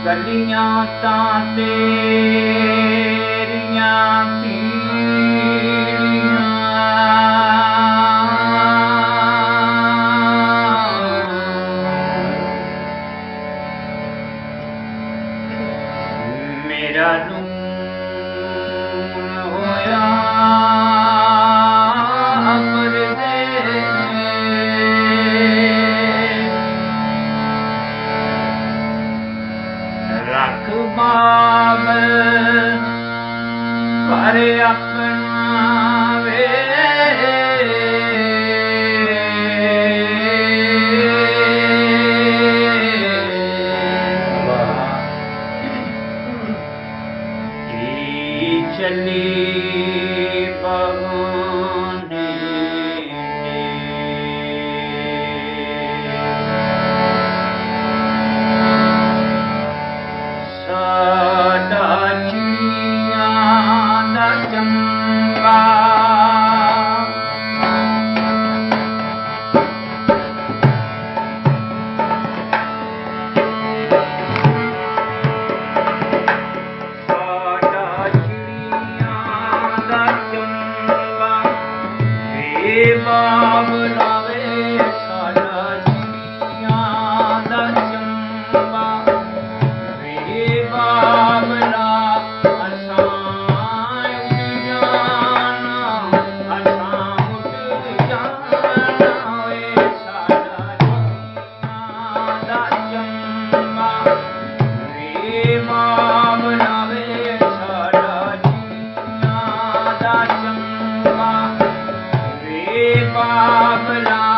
गलियां तां तेरियां पीड़ियां, मेरा नून होया रख बाबल पर अपना वे, की चली बगोने चंबा साडा चिड़ियां दा चंबा वे बाबला वे, साडा चिड़ियां दा चंबा वे बाबला बाबला